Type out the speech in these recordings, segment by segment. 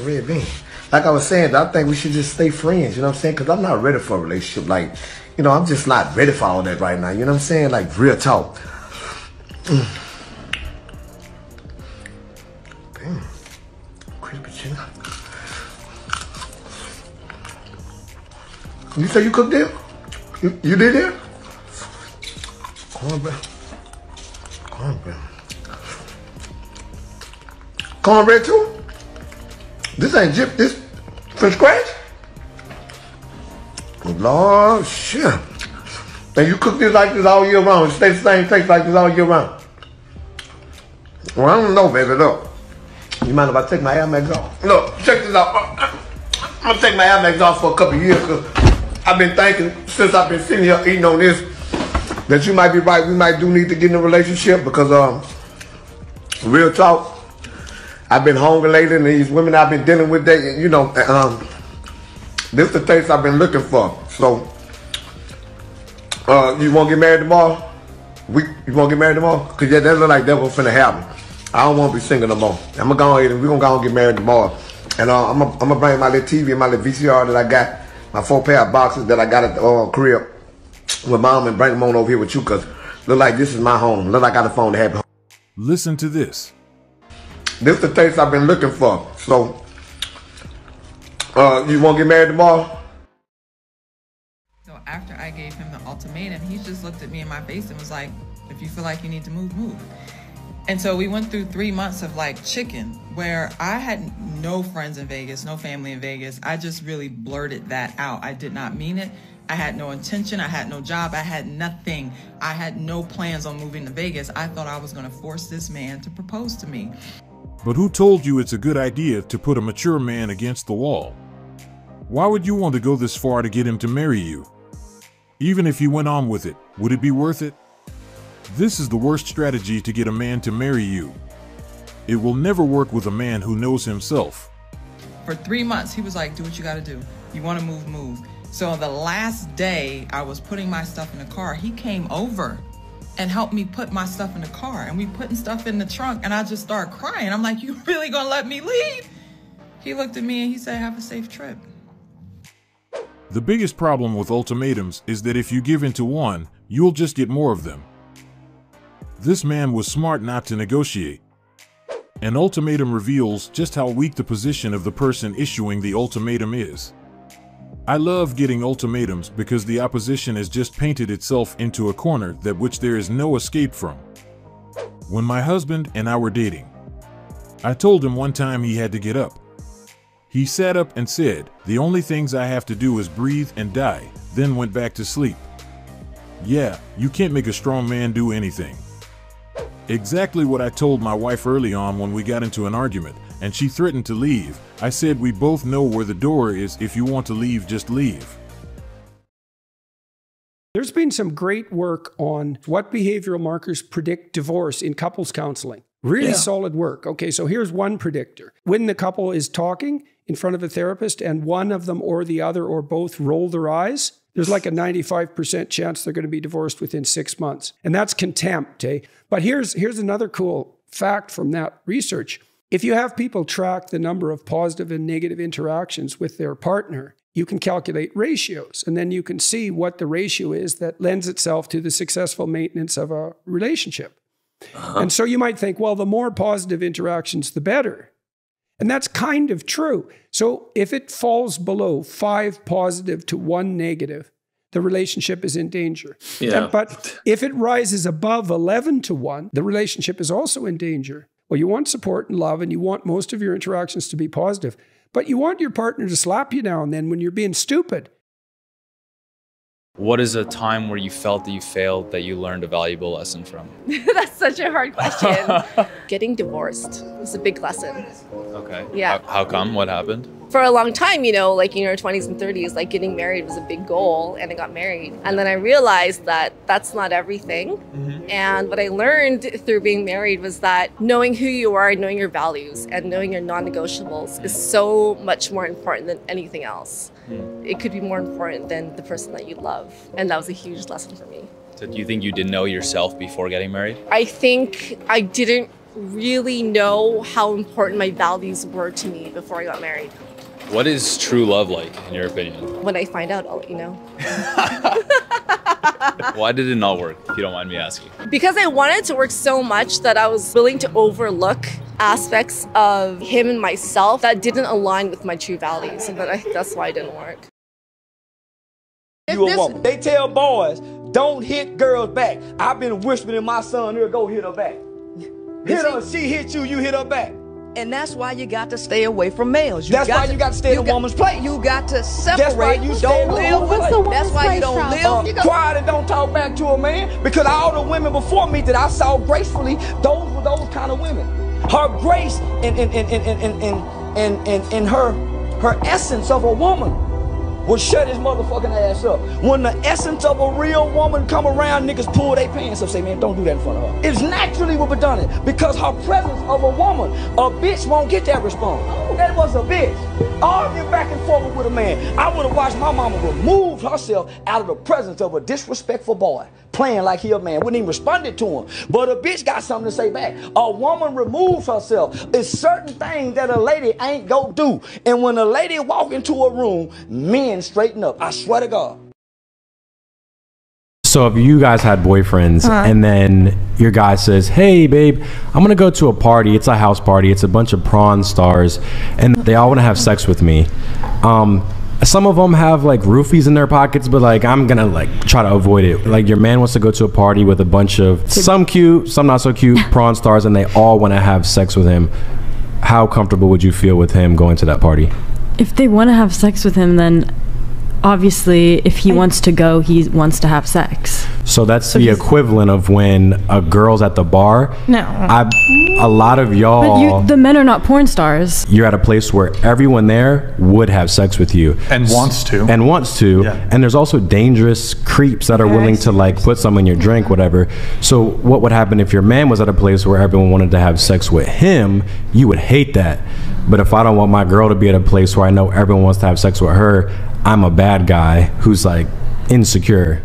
Red bean. Like I was saying, I think we should just stay friends, you know what I'm saying? Because I'm not ready for a relationship. Like, you know, I'm just not ready for all that right now, you know what I'm saying? Like, real talk. Damn. Crispy chicken. You say you cooked it? You did it? Cornbread. Cornbread. Cornbread too? This ain't this from scratch? Lord, shit. And you cook this like this all year round. It stays the same taste like this all year round. Well, I don't know, baby. Look. You mind if I take my Air Max off? Look, check this out. I'm gonna take my Air Max off for a couple of years because I've been thinking since I've been sitting here eating on this that you might be right. We might do need to get in a relationship because real talk, I've been hungry lately, and these women I've been dealing with, they, you know, this is the taste I've been looking for. So, you want to get married tomorrow? You want to get married tomorrow? Because yeah, that look like that was finna happen. I don't want to be single no more. I'm going to go ahead and we're going to go and get married tomorrow. And I'm going to bring my little TV and my little VCR that I got, my 4 pair of boxes that I got at the crib with mom, and bring them on over here with you because look like this is my home. Look like I got a phone to have home. Listen to this. This is the taste I've been looking for. So, you want to get married tomorrow? So after I gave him the ultimatum, he just looked at me in my face and was like, if you feel like you need to move, move. And so we went through 3 months of like chicken, where I had no friends in Vegas, no family in Vegas. I just really blurted that out. I did not mean it. I had no intention. I had no job. I had nothing. I had no plans on moving to Vegas. I thought I was going to force this man to propose to me. But who told you it's a good idea to put a mature man against the wall? Why would you want to go this far to get him to marry you? Even if you went on with it, would it be worth it? This is the worst strategy to get a man to marry you. It will never work with a man who knows himself. For 3 months, he was like, do what you got to do. You want to move, move. So the last day I was putting my stuff in the car, he came over and helped me put my stuff in the car. And we putting stuff in the trunk, and I just started crying. I'm like, you really gonna let me leave? He looked at me and he said, have a safe trip. The biggest problem with ultimatums is that if you give in to one, you'll just get more of them. This man was smart not to negotiate. An ultimatum reveals just how weak the position of the person issuing the ultimatum is. I love getting ultimatums because the opposition has just painted itself into a corner that which there is no escape from. When my husband and I were dating, I told him one time he had to get up. He sat up and said, the only things I have to do is breathe and die, then went back to sleep. Yeah, you can't make a strong man do anything. Exactly what I told my wife early on when we got into an argument, and she threatened to leave. I said we both know where the door is. If you want to leave, just leave. There's been some great work on what behavioral markers predict divorce in couples counseling. Really solid work. Okay, so here's one predictor. When the couple is talking in front of a therapist and one of them or the other or both roll their eyes, there's like a 95% chance they're going to be divorced within 6 months. And that's contempt, eh? But here's another cool fact from that research. If you have people track the number of positive and negative interactions with their partner, you can calculate ratios, and then you can see what the ratio is that lends itself to the successful maintenance of a relationship. And so you might think, well, the more positive interactions, the better. And that's kind of true. So if it falls below 5 positive to 1 negative, the relationship is in danger. But if it rises above 11 to 1, the relationship is also in danger. Well, you want support and love, and you want most of your interactions to be positive. But you want your partner to slap you now and then when you're being stupid. What is a time where you felt that you failed that you learned a valuable lesson from? That's such a hard question. Getting divorced was a big lesson. Okay. Yeah. How come? What happened? For a long time, you know, like in your 20s and 30s, like getting married was a big goal, and I got married. And then I realized that that's not everything. And what I learned through being married was that knowing who you are, knowing your values, and knowing your non-negotiables is so much more important than anything else. It could be more important than the person that you love. And that was a huge lesson for me. So do you think you didn't know yourself before getting married? I think I didn't really know how important my values were to me before I got married. What is true love like, in your opinion? When I find out, I'll let you know. Why did it not work, if you don't mind me asking? Because I wanted it to work so much that I was willing to overlook aspects of him and myself that didn't align with my true values, and that's why it didn't work. You a woman. They tell boys, don't hit girls back. I've been whispering to my son, here, go hit her back. Hit her, she hit you, you hit her back. And that's why you got to stay away from males. That's why you got to stay in a woman's place. You got to separate. That's why you don't live with it. That's why you don't live. Quiet and don't talk back to a man. Because all the women before me that I saw gracefully, those were those kind of women. Her grace and her essence of a woman will shut his motherfucking ass up. When the essence of a real woman come around, niggas pull their pants up, say, man, don't do that in front of her. It's naturally what we done it, because her presence of a woman, a bitch won't get that response. That was a bitch. Arguing back and forth with a man. I would have watched my mama remove herself out of the presence of a disrespectful boy, playing like he a man, wouldn't even responded to him. But a bitch got something to say back. A woman removes herself. It's certain things that a lady ain't go do. And when a lady walk into a room, men straighten up. I swear to God. So if you guys had boyfriends and then your guy says, hey babe, I'm gonna go to a party, it's a house party, it's a bunch of prawn stars and they all want to have sex with me. Some of them have like roofies in their pockets, but like I'm gonna like try to avoid it. Like your man wants to go to a party with a bunch of some cute, some not so cute prawn stars, and they all want to have sex with him. How comfortable would you feel with him going to that party? If they want to have sex with him, then obviously if he wants to go, he wants to have sex. So that's the equivalent of when a girl's at the bar. No. A lot of y'all... But the men are not porn stars. You're at a place where everyone there would have sex with you. And wants to. And wants to. Yeah. And there's also dangerous creeps that are willing to like put some in your drink, whatever. So what would happen if your man was at a place where everyone wanted to have sex with him? You would hate that. But if I don't want my girl to be at a place where I know everyone wants to have sex with her, I'm a bad guy who's like insecure.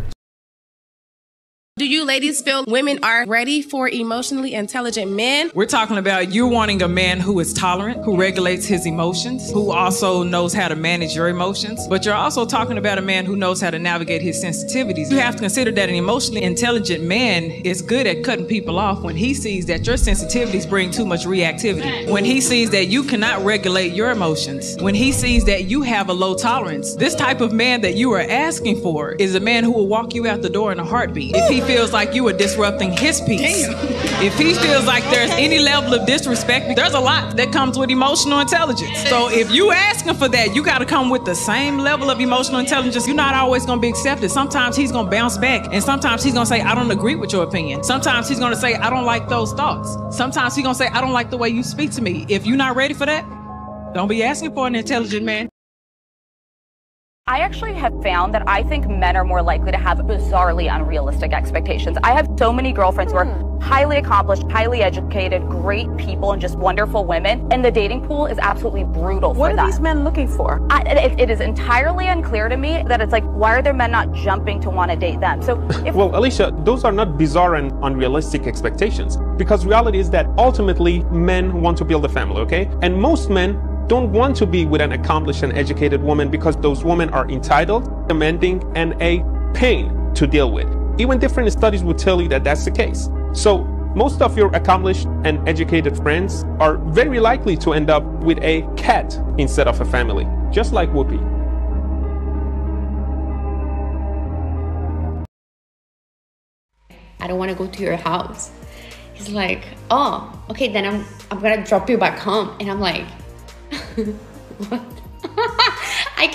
Do you ladies feel women are ready for emotionally intelligent men? We're talking about you wanting a man who is tolerant, who regulates his emotions, who also knows how to manage your emotions. But you're also talking about a man who knows how to navigate his sensitivities. You have to consider that an emotionally intelligent man is good at cutting people off when he sees that your sensitivities bring too much reactivity. When he sees that you cannot regulate your emotions. When he sees that you have a low tolerance. This type of man that you are asking for is a man who will walk you out the door in a heartbeat. If he feels like you are disrupting his peace. If he feels like there's any level of disrespect, there's a lot that comes with emotional intelligence. So if you asking for that, you got to come with the same level of emotional intelligence. You're not always going to be accepted. Sometimes he's going to bounce back, and sometimes he's going to say, I don't agree with your opinion. Sometimes he's going to say, I don't like those thoughts. Sometimes he's going to say, I don't like the way you speak to me. If you're not ready for that, don't be asking for an intelligent man. I actually have found that I think men are more likely to have bizarrely unrealistic expectations. I have so many girlfriends who are highly accomplished, highly educated, great people, and just wonderful women. And the dating pool is absolutely brutal for them. What are these men looking for? It is entirely unclear to me that it's like, why are their men not jumping to want to date them? So, well, Alicia, those are not bizarre and unrealistic expectations, because reality is that ultimately men want to build a family, okay? And most men don't want to be with an accomplished and educated woman because those women are entitled, demanding, and a pain to deal with. Even different studies will tell you that that's the case. So most of your accomplished and educated friends are very likely to end up with a cat instead of a family, just like Whoopi. I don't want to go to your house. He's like, oh, okay, then I'm gonna drop you back home. And I'm like, what? I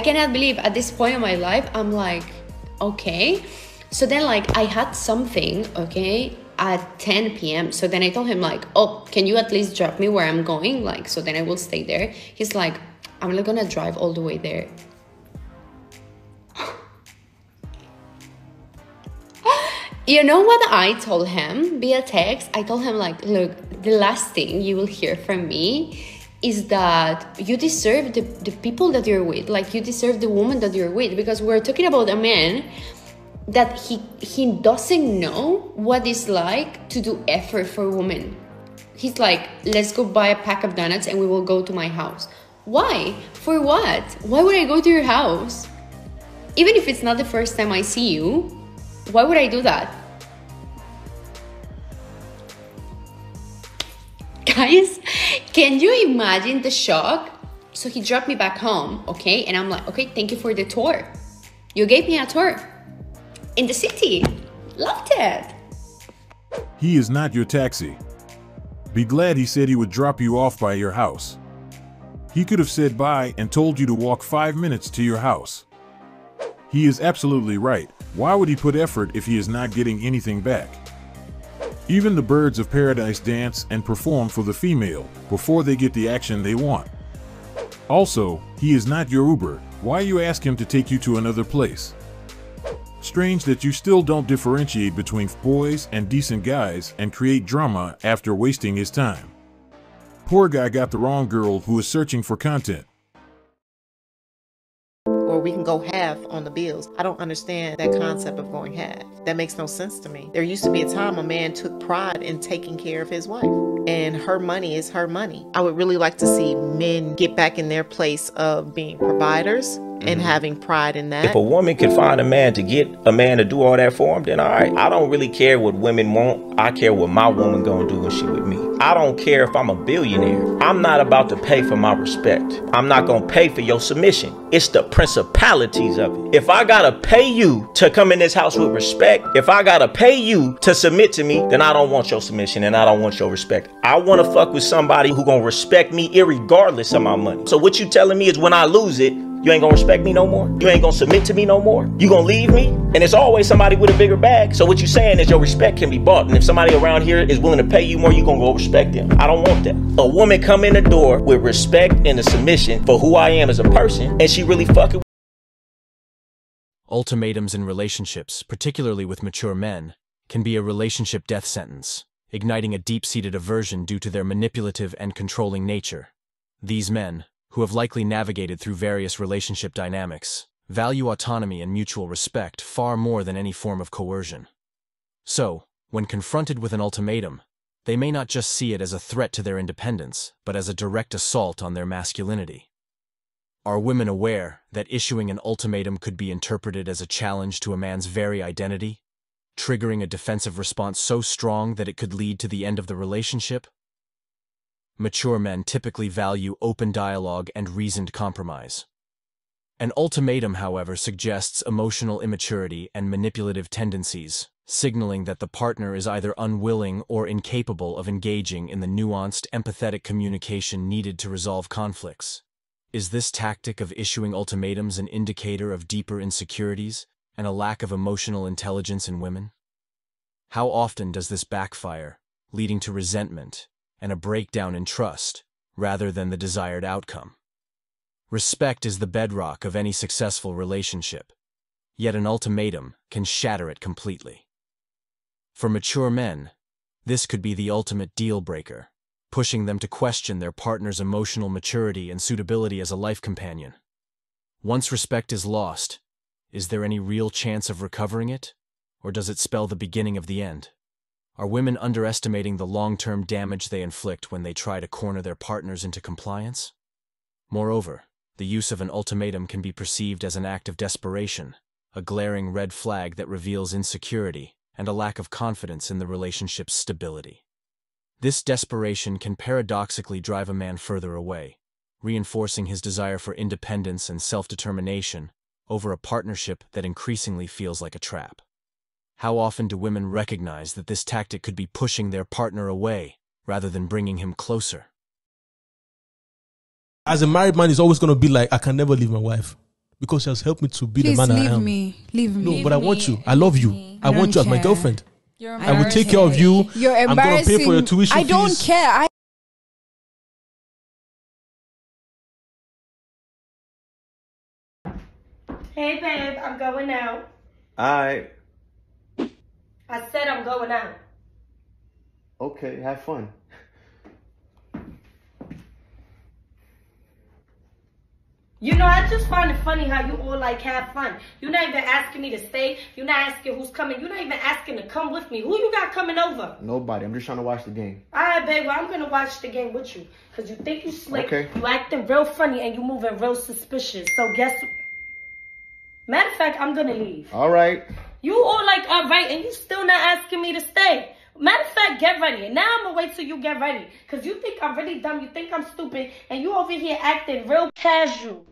cannot believe at this point in my life, I'm like, okay. So then like I had something, okay, at 10 p.m. So then I told him like, oh, can you at least drop me where I'm going? Like, so then I will stay there. He's like, I'm not gonna drive all the way there. You know what I told him via text? I told him like, look, the last thing you will hear from me is that you deserve the people that you're with. Like you deserve the woman that you're with, because we're talking about a man that he doesn't know what it's like to do effort for women. He's like, let's go buy a pack of donuts and we will go to my house. Why? For what? Why would I go to your house? Even if it's not the first time I see you, why would I do that? Guys, can you imagine the shock? So he dropped me back home, okay? And I'm like, okay, thank you for the tour. You gave me a tour in the city. Loved it. He is not your taxi. Be glad he said he would drop you off by your house. He could have said bye and told you to walk 5 minutes to your house. He is absolutely right. Why would he put effort if he is not getting anything back? Even the birds of paradise dance and perform for the female before they get the action they want. Also, he is not your Uber. Why you ask him to take you to another place? Strange that you still don't differentiate between boys and decent guys and create drama after wasting his time. Poor guy got the wrong girl who is searching for content. Or we can go half on the bills. I don't understand that concept of going half. That makes no sense to me. There used to be a time a man took pride in taking care of his wife, and her money is her money. I would really like to see men get back in their place of being providers and having pride in that. If a woman can find a man to get a man to do all that for him, then all right. I don't really care what women want. I care what my woman gonna do when she with me. I don't care if I'm a billionaire. I'm not about to pay for my respect. I'm not gonna pay for your submission. It's the principalities of it. If I gotta pay you to come in this house with respect, if I gotta pay you to submit to me, then I don't want your submission and I don't want your respect. I wanna fuck with somebody who gonna respect me irregardless of my money. So what you telling me is when I lose it, you ain't gonna respect me no more? You ain't gonna submit to me no more? You gonna leave me? And it's always somebody with a bigger bag. So what you saying is your respect can be bought. And if somebody around here is willing to pay you more, you gonna go respect them. I don't want that. A woman come in the door with respect and a submission for who I am as a person, and she really fucking. Ultimatums in relationships, particularly with mature men, can be a relationship death sentence, igniting a deep-seated aversion due to their manipulative and controlling nature. These men, who have likely navigated through various relationship dynamics, value autonomy and mutual respect far more than any form of coercion. So, when confronted with an ultimatum, they may not just see it as a threat to their independence, but as a direct assault on their masculinity. Are women aware that issuing an ultimatum could be interpreted as a challenge to a man's very identity, triggering a defensive response so strong that it could lead to the end of the relationship? Mature men typically value open dialogue and reasoned compromise. An ultimatum, however, suggests emotional immaturity and manipulative tendencies, signaling that the partner is either unwilling or incapable of engaging in the nuanced, empathetic communication needed to resolve conflicts. Is this tactic of issuing ultimatums an indicator of deeper insecurities and a lack of emotional intelligence in women? How often does this backfire, leading to resentment and a breakdown in trust, rather than the desired outcome? Respect is the bedrock of any successful relationship, yet an ultimatum can shatter it completely. For mature men, this could be the ultimate deal breaker, pushing them to question their partner's emotional maturity and suitability as a life companion. Once respect is lost, is there any real chance of recovering it, or does it spell the beginning of the end? Are women underestimating the long-term damage they inflict when they try to corner their partners into compliance? Moreover, the use of an ultimatum can be perceived as an act of desperation, a glaring red flag that reveals insecurity and a lack of confidence in the relationship's stability. This desperation can paradoxically drive a man further away, reinforcing his desire for independence and self-determination over a partnership that increasingly feels like a trap. How often do women recognize that this tactic could be pushing their partner away rather than bringing him closer? As a married man, it's always going to be like, I can never leave my wife because she has helped me to be the man I am. Please leave me. Leave me. No, but I want you. I love you. I want you as my girlfriend. I will take care of you. You're I'm going to pay for your tuition fees. I don't care. Hey, babe, I'm going out. Alright. I said I'm going out. Okay, have fun. You know, I just find it funny how you all like have fun. You're not even asking me to stay. You're not asking who's coming. You're not even asking to come with me. Who you got coming over? Nobody. I'm just trying to watch the game. All right, baby, I'm going to watch the game with you. Because you think you slick. Okay. You acting real funny and you moving real suspicious. So guess what? Matter of fact, I'm going to leave. All right. You all like, all right, and you still not asking me to stay. Matter of fact, get ready. And now I'm going to wait till you get ready. Because you think I'm really dumb. You think I'm stupid. And you over here acting real casual.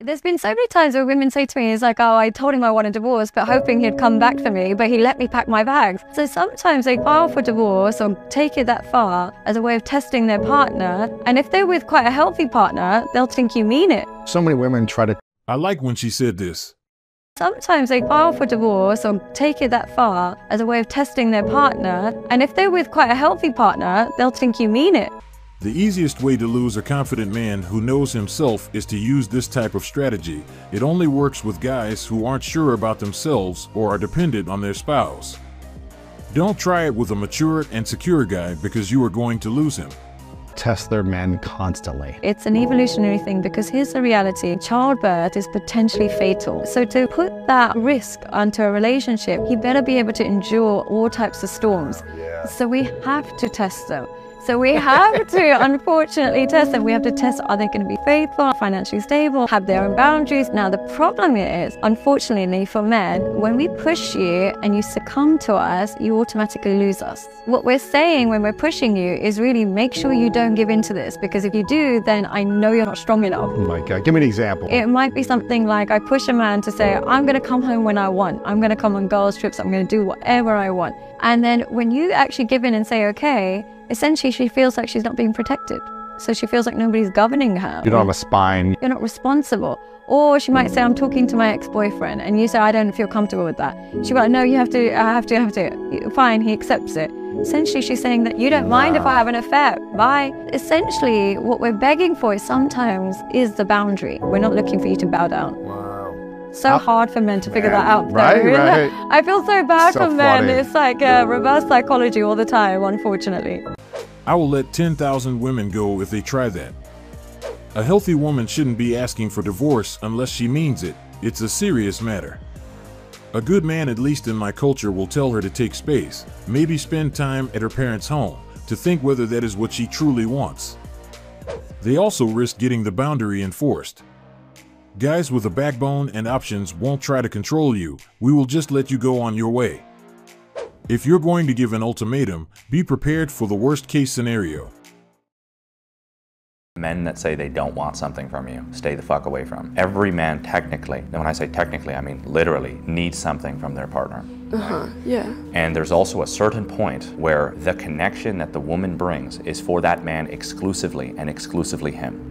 There's been so many times where women say to me, it's like, oh, I told him I want a divorce, but hoping he'd come back for me, but he let me pack my bags. So sometimes they file for divorce or take it that far as a way of testing their partner. And if they're with quite a healthy partner, they'll think you mean it. So many women try to... I like when she said this. Sometimes they file for divorce or take it that far as a way of testing their partner. And if they're with quite a healthy partner, they'll think you mean it. The easiest way to lose a confident man who knows himself is to use this type of strategy. It only works with guys who aren't sure about themselves or are dependent on their spouse. Don't try it with a mature and secure guy because you are going to lose him. Test their men constantly. It's an evolutionary thing because here's the reality. Childbirth is potentially fatal. So to put that risk onto a relationship, he better be able to endure all types of storms. Yeah. So we have to test them. So we have to, unfortunately, test them. We have to test, are they going to be faithful, financially stable, have their own boundaries? Now, the problem is, unfortunately for men, when we push you and you succumb to us, you automatically lose us. What we're saying when we're pushing you is really make sure you don't give in to this, because if you do, then I know you're not strong enough. Oh my God, give me an example. It might be something like I push a man to say, I'm going to come home when I want. I'm going to come on girls' trips. I'm going to do whatever I want. And then when you actually give in and say, okay, essentially she feels like she's not being protected. So she feels like nobody's governing her. You don't have a spine. You're not responsible. Or she might say, I'm talking to my ex-boyfriend, and you say, I don't feel comfortable with that. She'll be like, no, you have to, I have to. Fine, he accepts it. Essentially, she's saying that you don't mind if I have an affair. Bye. Essentially, what we're begging for sometimes is the boundary. We're not looking for you to bow down. So hard for men to figure that out. Right, right. I feel so bad So for men. funny. It's like reverse psychology all the time, unfortunately. I will let 10,000 women go if they try that. A healthy woman shouldn't be asking for divorce unless she means it. It's a serious matter. A good man, at least in my culture, will tell her to take space, maybe spend time at her parents' home, to think whether that is what she truly wants. They also risk getting the boundary enforced. Guys with a backbone and options won't try to control you. We will just let you go on your way. If you're going to give an ultimatum, be prepared for the worst case scenario. Men that say they don't want something from you, stay the fuck away from. Every man technically, and when I say technically, I mean literally, needs something from their partner. Yeah. And there's also a certain point where the connection that the woman brings is for that man exclusively and exclusively him.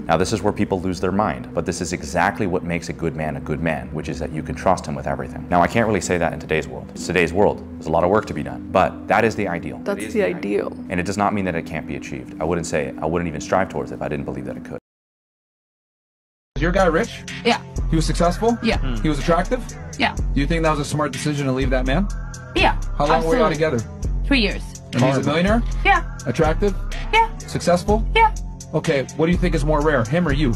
Now this is where people lose their mind, but this is exactly what makes a good man, which is that you can trust him with everything. Now I can't really say that in today's world. It's today's world. There's a lot of work to be done, but that is the ideal. That's the ideal. And it does not mean that it can't be achieved. I wouldn't even strive towards it if I didn't believe that it could. Is your guy rich? Yeah. He was successful? Yeah. He was attractive? Yeah. Do you think that was a smart decision to leave that man? Yeah. How long were y'all together? 3 years. And he's a millionaire? Yeah. Attractive? Yeah. Successful? Yeah. Okay, what do you think is more rare, him or you?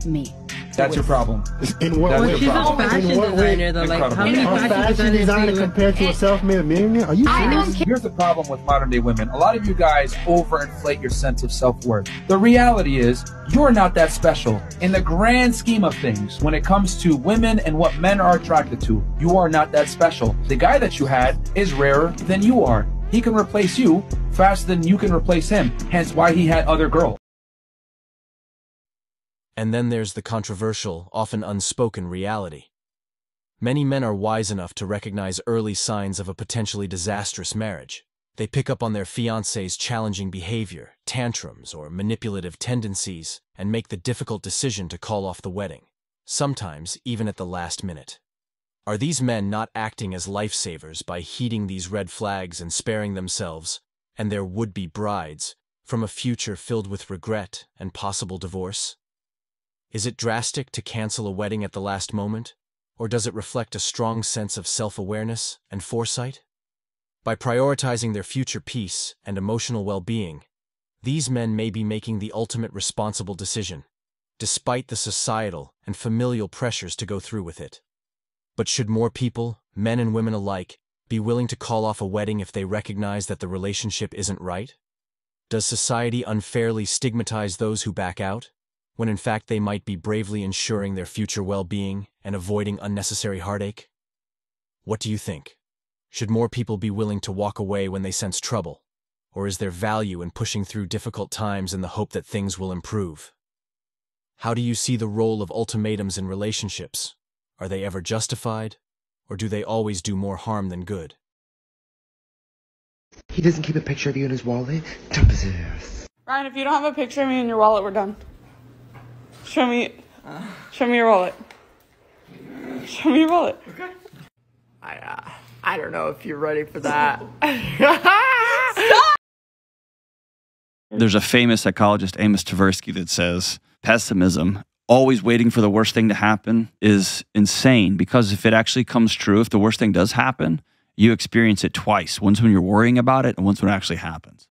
Me. That's your problem. In what way? That's your problem. Fashion designer, though, like, how many fashion designers compared to a self-made millionaire? Are you serious? Here's the problem with modern day women. A lot of you guys overinflate your sense of self-worth. The reality is, you're not that special. In the grand scheme of things, when it comes to women and what men are attracted to, you are not that special. The guy that you had is rarer than you are. He can replace you faster than you can replace him, hence why he had other girls. And then there's the controversial, often unspoken reality. Many men are wise enough to recognize early signs of a potentially disastrous marriage. They pick up on their fiancé's challenging behavior, tantrums, or manipulative tendencies, and make the difficult decision to call off the wedding, sometimes even at the last minute. Are these men not acting as lifesavers by heeding these red flags and sparing themselves and their would-be brides from a future filled with regret and possible divorce? Is it drastic to cancel a wedding at the last moment? Or does it reflect a strong sense of self-awareness and foresight? By prioritizing their future peace and emotional well-being, these men may be making the ultimate responsible decision, despite the societal and familial pressures to go through with it. But should more people, men and women alike, be willing to call off a wedding if they recognize that the relationship isn't right? Does society unfairly stigmatize those who back out, when in fact they might be bravely ensuring their future well-being and avoiding unnecessary heartache? What do you think? Should more people be willing to walk away when they sense trouble? Or is there value in pushing through difficult times in the hope that things will improve? How do you see the role of ultimatums in relationships? Are they ever justified, or do they always do more harm than good? He doesn't keep a picture of you in his wallet? Dump his ass. Ryan, if you don't have a picture of me in your wallet, we're done. Show me your wallet. Show me your wallet. Okay. I don't know if you're ready for that. There's a famous psychologist, Amos Tversky, that says pessimism, always waiting for the worst thing to happen, is insane, because if it actually comes true, if the worst thing does happen, you experience it twice. Once when you're worrying about it and once when it actually happens.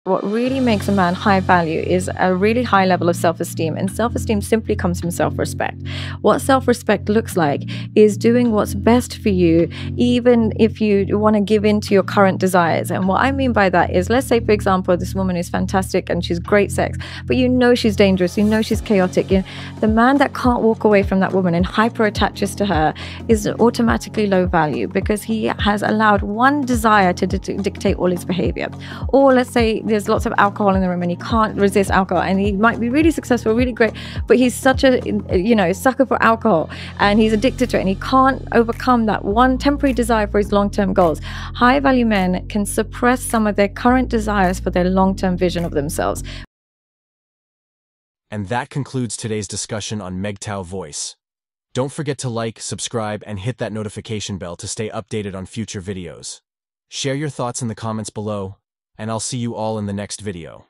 What really makes a man high value is a really high level of self-esteem, and self-esteem simply comes from self-respect. What self-respect looks like is doing what's best for you, even if you want to give in to your current desires. And what I mean by that is, let's say, for example, this woman is fantastic and she's great sex, but you know she's dangerous, you know she's chaotic. You know, the man that can't walk away from that woman and hyper-attaches to her is automatically low value, because he has allowed one desire to dictate all his behavior. Or let's say there's lots of alcohol in the room and he can't resist alcohol, and he might be really successful, really great, but he's such a sucker for alcohol and he's addicted to it, and he can't overcome that one temporary desire for his long-term goals. High value men can suppress some of their current desires for their long-term vision of themselves. And that concludes today's discussion on MGTOW Voice. Don't forget to like, subscribe, and hit that notification bell to stay updated on future videos. Share your thoughts in the comments below, and I'll see you all in the next video.